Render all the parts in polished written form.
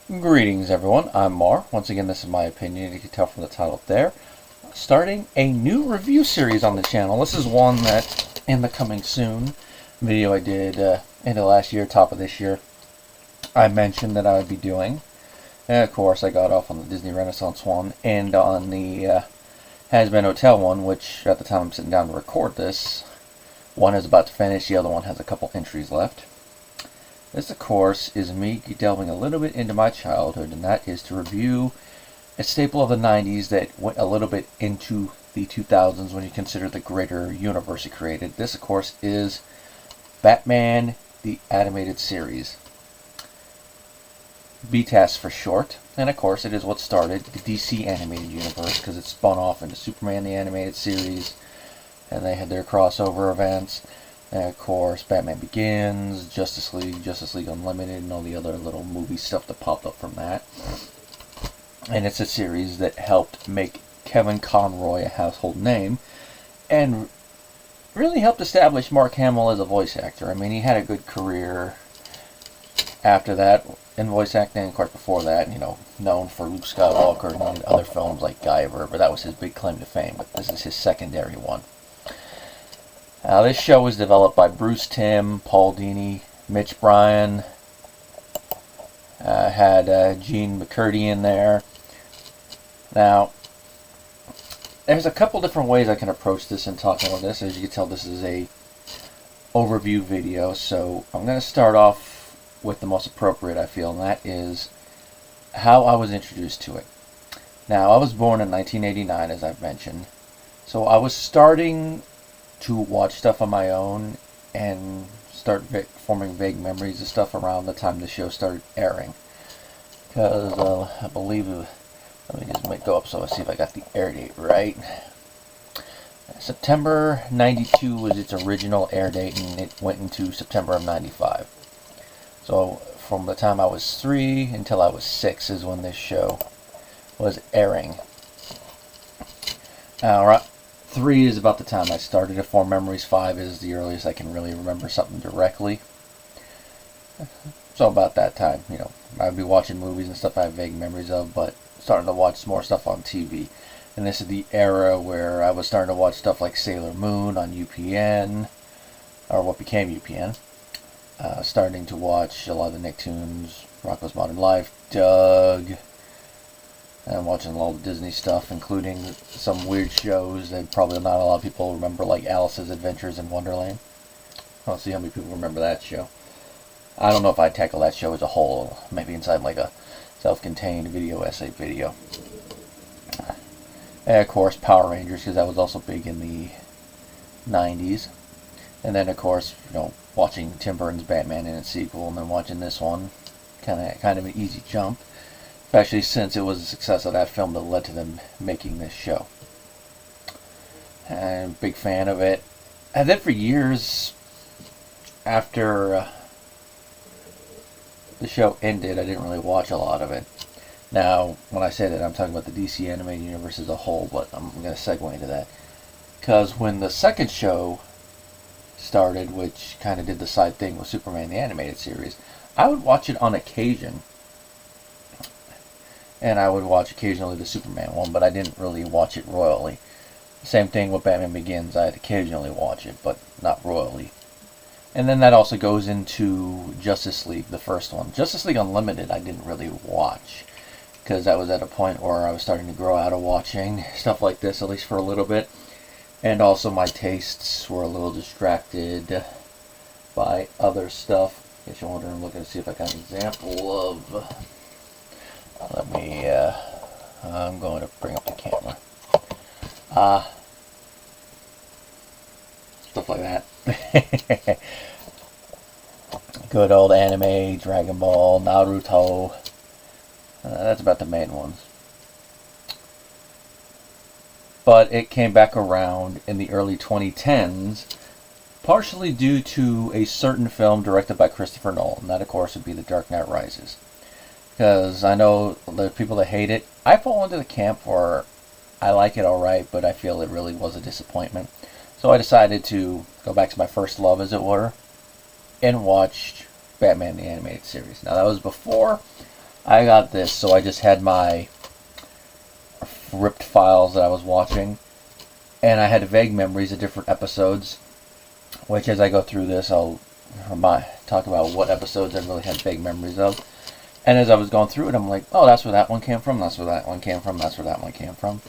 Greetings everyone, I'm Mar. Once again, this is my opinion, you can tell from the title up there. Starting a new review series on the channel. This is one that, in the coming soon video I did end of last year, top of this year, I mentioned that I would be doing. And of course, I got off on the Disney Renaissance one and on the Has-Been Hotel one, which at the time I'm sitting down to record this, one is about to finish, the other one has a couple entries left. This, of course, is me delving a little bit into my childhood, and that is to review a staple of the 90s that went a little bit into the 2000s when you consider the greater universe it created. This, of course, is Batman the Animated Series. BTAS for short, and of course it is what started the DC Animated Universe because it spun off into Superman the Animated Series, and they had their crossover events. And of course, Batman Begins, Justice League Unlimited, and all the other little movie stuff that popped up from that. And it's a series that helped make Kevin Conroy a household name, and really helped establish Mark Hamill as a voice actor. I mean, he had a good career after that in voice acting, of course, before that, known for Luke Skywalker and other films like Guyver, but that was his big claim to fame, but this is his secondary one. This show was developed by Bruce Timm, Paul Dini, Mitch Bryan, had Gene McCurdy in there. Now, there's a couple different ways I can approach this in talking about this. As you can tell, this is a overview video, so I'm going to start off with the most appropriate, I feel, and that is how I was introduced to it. Now, I was born in 1989, as I've mentioned, so I was starting to watch stuff on my own and start forming vague memories of stuff around the time the show started airing. Because I believe, let me just go up so I see if I got the air date right. September 92 was its original air date, and it went into September of 95. So from the time I was 3 until I was 6 is when this show was airing. Alright. 3 is about the time I started to form memories. 5 is the earliest I can really remember something directly. So about that time, I'd be watching movies and stuff I have vague memories of, but starting to watch more stuff on TV. And this is the era where I was starting to watch stuff like Sailor Moon on UPN, or what became UPN. Starting to watch a lot of the Nicktoons, Rocko's Modern Life, Doug, and watching all the Disney stuff, including some weird shows that probably not a lot of people remember, like Alice's Adventures in Wonderland. I'll see how many people remember that show. I don't know if I'd tackle that show as a whole, maybe inside like a self-contained video essay video. And of course, Power Rangers, because that was also big in the 90s. And then of course, watching Tim Burton's Batman in its sequel, and then watching this one, kind of an easy jump. Especially since it was the success of that film that led to them making this show. And big fan of it. And then for years after the show ended, I didn't really watch a lot of it. Now, when I say that, I'm talking about the DC Animated Universe as a whole, but I'm going to segue into that. Because when the second show started, which kind of did the side thing with Superman the Animated Series, I would watch it on occasion. And I would watch occasionally the Superman one, but I didn't really watch it royally. Same thing with Batman Begins. I'd occasionally watch it, but not royally. And then that also goes into Justice League, the first one. Justice League Unlimited I didn't really watch, because that was at a point where I was starting to grow out of watching stuff like this, at least for a little bit. And also my tastes were a little distracted by other stuff. In case you're wondering, I'm looking to see if I got an example of... Let me, I'm going to bring up the camera. Stuff like that. Good old anime, Dragon Ball, Naruto. That's about the main ones. But it came back around in the early 2010s, partially due to a certain film directed by Christopher Nolan. That, of course, would be The Dark Knight Rises. Because I know the people that hate it, I fall into the camp where I like it alright, but I feel it really was a disappointment. So I decided to go back to my first love, as it were, and watched Batman the Animated Series. Now, that was before I got this, so I just had my ripped files that I was watching, and I had vague memories of different episodes, which as I go through this, I'll talk about what episodes I really had vague memories of. And as I was going through it, I'm like, oh, that's where that one came from, that's where that one came from, that's where that one came from.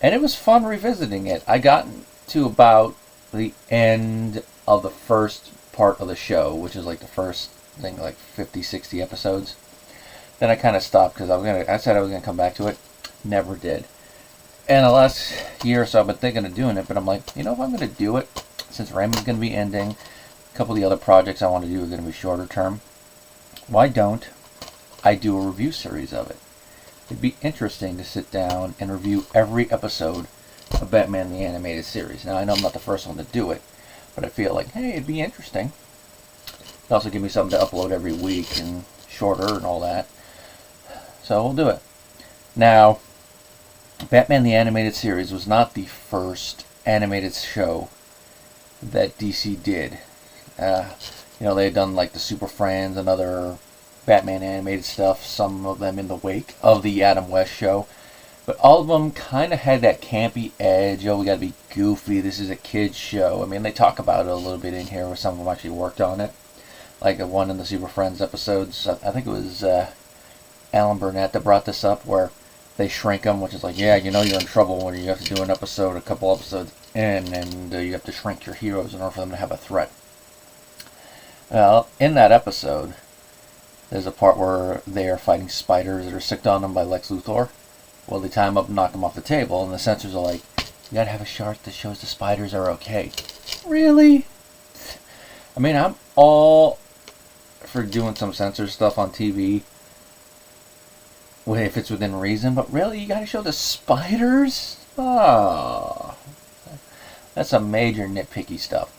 And it was fun revisiting it. I got to about the end of the first part of the show, which is like the first thing, like 50, 60 episodes. Then I kind of stopped because I said I was gonna come back to it. Never did. And the last year or so, I've been thinking of doing it, but I'm like, you know, if I'm gonna do it, since Raymond's gonna be ending, a couple of the other projects I want to do are gonna be shorter term. Why don't I do a review series of it? It'd be interesting to sit down and review every episode of Batman the Animated Series. Now, I know I'm not the first one to do it, but I feel like, hey, it'd be interesting. It'd also give me something to upload every week and shorter and all that. So we'll do it. Now, Batman the Animated Series was not the first animated show that DC did. They had done like the Super Friends and other Batman animated stuff, some of them in the wake of the Adam West show. But all of them kind of had that campy edge. Oh, we got to be goofy. This is a kid's show. I mean, they talk about it a little bit in here where some of them actually worked on it. Like the one in the Super Friends episodes. I think it was Alan Burnett that brought this up where they shrink them, which is like, yeah, you're in trouble when you have to do an episode, a couple episodes in, and you have to shrink your heroes in order for them to have a threat. Well, in that episode, there's a part where they are fighting spiders that are sicked on them by Lex Luthor. Well, they tie him up and knock him off the table, and the censors are like, you gotta have a chart that shows the spiders are okay. Really? I mean, I'm all for doing some censor stuff on TV, if it's within reason, but really, you gotta show the spiders? Oh, that's some major nitpicky stuff.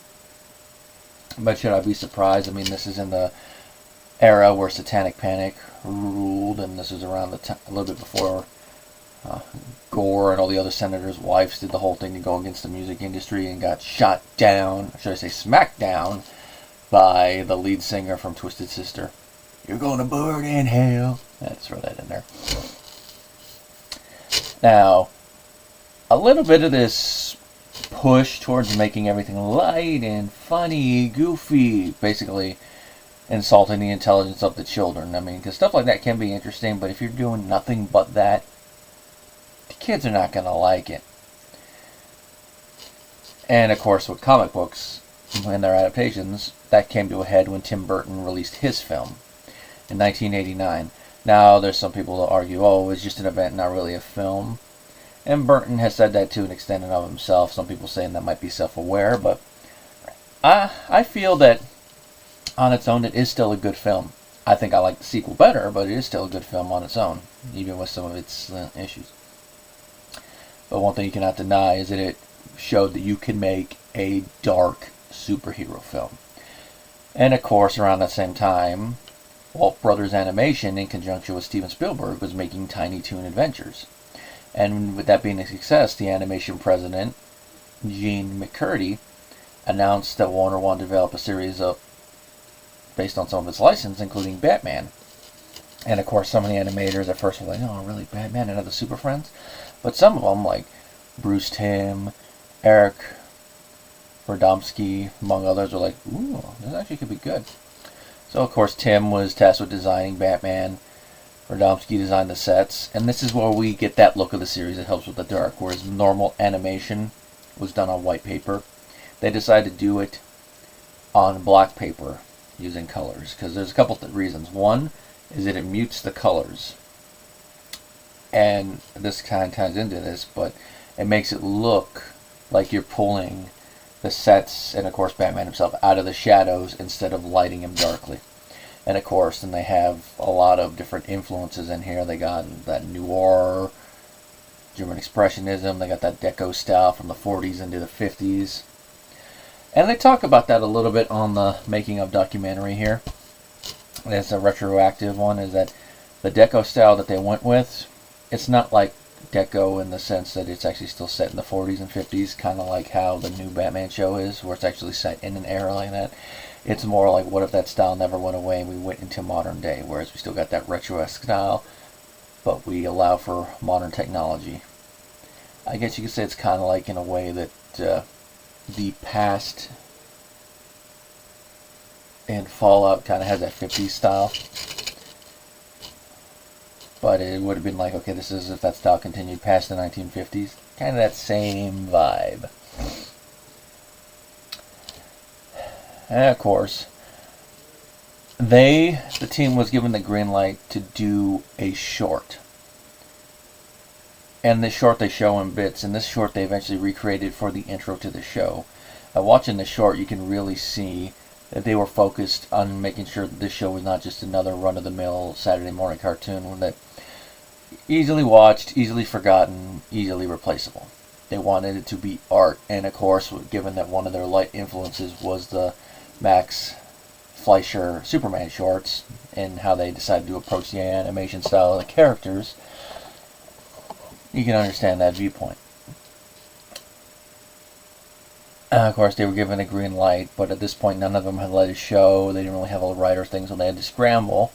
But should I be surprised? I mean, this is in the era where Satanic Panic ruled, and this is around a little bit before Gore and all the other senators' wives did the whole thing to go against the music industry and got shot down, should I say smacked down, by the lead singer from Twisted Sister. You're gonna burn in hell. Let's throw that in there. Now, a little bit of this push towards making everything light and funny, goofy, basically insulting the intelligence of the children. I mean, because stuff like that can be interesting, but if you're doing nothing but that, the kids are not going to like it. And, of course, with comic books and their adaptations, that came to a head when Tim Burton released his film in 1989. Now, there's some people that argue, oh, it's just an event, not really a film. And Burton has said that to an extent of himself. Some people saying that might be self-aware, but I feel that on its own, it is still a good film. I think I like the sequel better, but it is still a good film on its own, even with some of its issues. But one thing you cannot deny is that it showed that you can make a dark superhero film. And of course, around that same time, Walt Brothers Animation, in conjunction with Steven Spielberg, was making Tiny Toon Adventures. And with that being a success, the animation president, Gene McCurdy, announced that Warner wanted to develop a series based on some of its license, including Batman. And of course, some of the animators at first were like, oh, really, Batman and other Super Friends? But some of them, like Bruce Timm, Eric Radomski, among others, were like, ooh, this actually could be good. So, of course, Timm was tasked with designing Batman. Radomski designed the sets. And this is where we get that look of the series that helps with the dark, whereas normal animation was done on white paper. They decided to do it on black paper using colors, because there's a couple of reasons. One is that it mutes the colors. And this kind of ties into this, but it makes it look like you're pulling the sets and, of course, Batman himself out of the shadows instead of lighting him darkly. And, of course, then they have a lot of different influences in here. They got that noir, German Expressionism. They got that deco style from the 40s into the 50s. And they talk about that a little bit on the making of documentary here. It's a retroactive one, is that the deco style that they went with, it's not like deco in the sense that it's actually still set in the 40s and 50s, kind of like how the new Batman show is, where it's actually set in an era like that. It's more like, what if that style never went away and we went into modern day, whereas we still got that retro-esque style, but we allow for modern technology. I guess you could say it's kind of like, in a way, that the past in Fallout kind of has that 50s style. But it would have been like, okay, this is if that style continued past the 1950s. Kind of that same vibe. And of course, the team was given the green light to do a short. And this short they show in bits, and this short they eventually recreated for the intro to the show. Watching the short, you can really see that they were focused on making sure that this show was not just another run-of-the-mill Saturday morning cartoon that easily watched, easily forgotten, easily replaceable. They wanted it to be art, and of course, given that one of their light influences was the Max Fleischer Superman shorts, and how they decided to approach the animation style of the characters, you can understand that viewpoint. Of course, they were given a green light, but at this point, none of them had let it show. They didn't really have a writer thing, so they had to scramble.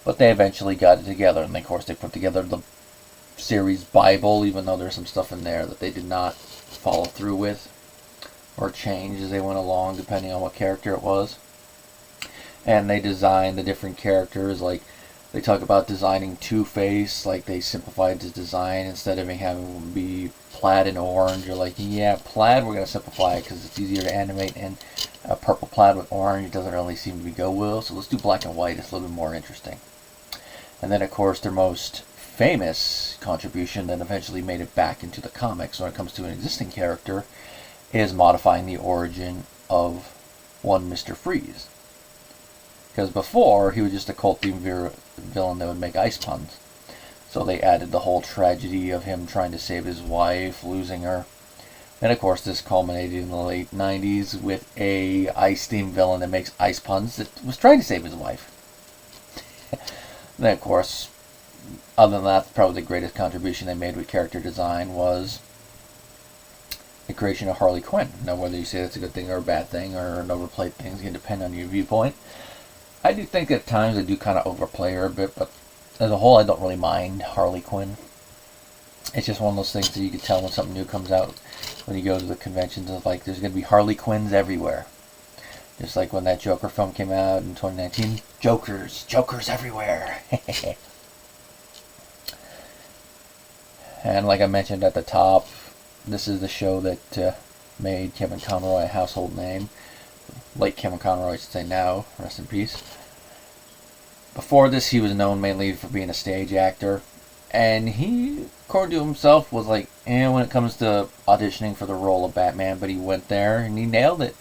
But they eventually got it together, and of course, they put together the series Bible, even though there's some stuff in there that they did not follow through with or change as they went along, depending on what character it was. And they designed the different characters, like they talk about designing Two-Face, like they simplified his design instead of having him be plaid and orange. You're like, yeah, plaid, we're going to simplify it because it's easier to animate, and purple plaid with orange doesn't really seem to go well, so let's do black and white. It's a little bit more interesting. And then, of course, their most famous contribution that eventually made it back into the comics when it comes to an existing character is modifying the origin of one Mr. Freeze. Because before, he was just a cult-themed villain that would make ice puns. So they added the whole tragedy of him trying to save his wife, losing her. And of course, this culminated in the late 90s with a ice-themed villain that makes ice puns that was trying to save his wife. And then, of course, other than that, probably the greatest contribution they made with character design was the creation of Harley Quinn. Now, whether you say that's a good thing or a bad thing or an overplayed thing is going to depend on your viewpoint. I do think at times they do kind of overplay her a bit, but as a whole, I don't really mind Harley Quinn. It's just one of those things that you can tell when something new comes out. When you go to the conventions, of like, there's going to be Harley Quinns everywhere. Just like when that Joker film came out in 2019. Jokers everywhere. And like I mentioned at the top, this is the show that made Kevin Conroy a household name. Late Kevin Conroy, I should say now. Rest in peace. Before this, he was known mainly for being a stage actor. And he, according to himself, was like, when it comes to auditioning for the role of Batman. But he went there and he nailed it.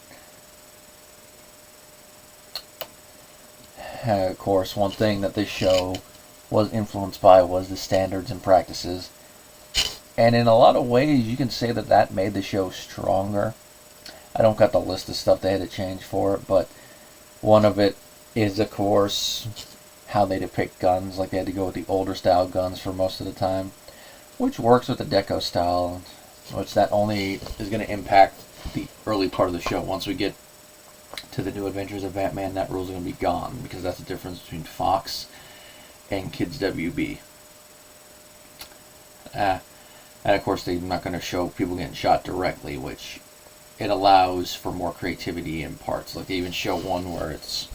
Of course, one thing that this show was influenced by was the standards and practices. And in a lot of ways, you can say that that made the show stronger. I don't got the list of stuff they had to change for it, but one of it is, of course, how they depict guns. Like, they had to go with the older style guns for most of the time, which works with the deco style, which that only is going to impact the early part of the show. Once we get to the New Adventures of Batman, that rule's going to be gone, because that's the difference between Fox and Kids WB. And of course, they're not going to show people getting shot directly, which it allows for more creativity in parts. Like, they even show one where it's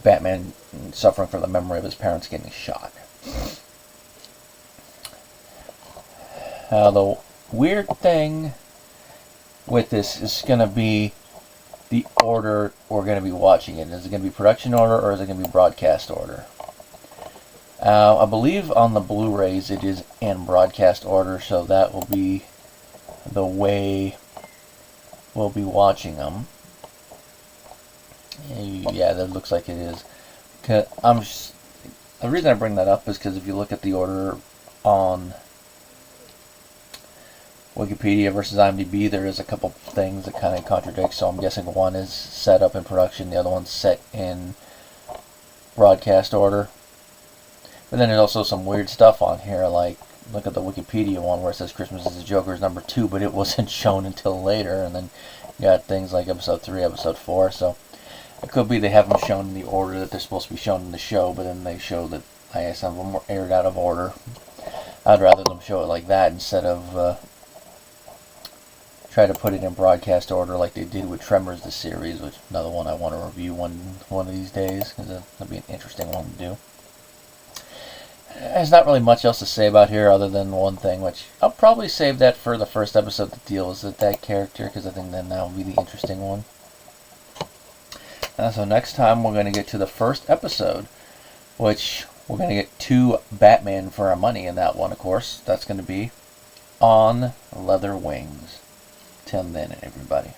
Batman suffering from the memory of his parents getting shot. The weird thing with this is going to be the order we're going to be watching it. Is it going to be production order or is it going to be broadcast order? I believe on the Blu-rays it is in broadcast order, so that will be the way we'll be watching them. Yeah, that looks like it is. The reason I bring that up is because if you look at the order on Wikipedia versus IMDb, there is a couple things that kind of contradict, so I'm guessing one is set up in production, the other one's set in broadcast order. But then there's also some weird stuff on here, like, look at the Wikipedia one where it says Christmas is the Joker's #2, but it wasn't shown until later, and then you got things like episode 3, episode 4, so It could be they have them shown in the order that they're supposed to be shown in the show, but then they show that I guess some of them were aired out of order. I'd rather them show it like that instead of try to put it in broadcast order like they did with Tremors the series, which is another one I want to review one of these days, because that'll be an interesting one to do. There's not really much else to say about here other than one thing, which I'll probably save that for the first episode that deals with that character, because I think then that will be the interesting one. So next time we're going to get to the first episode, which we're going to get 2 Batman for our money in that one, of course. That's going to be On Leather Wings. Till then, everybody.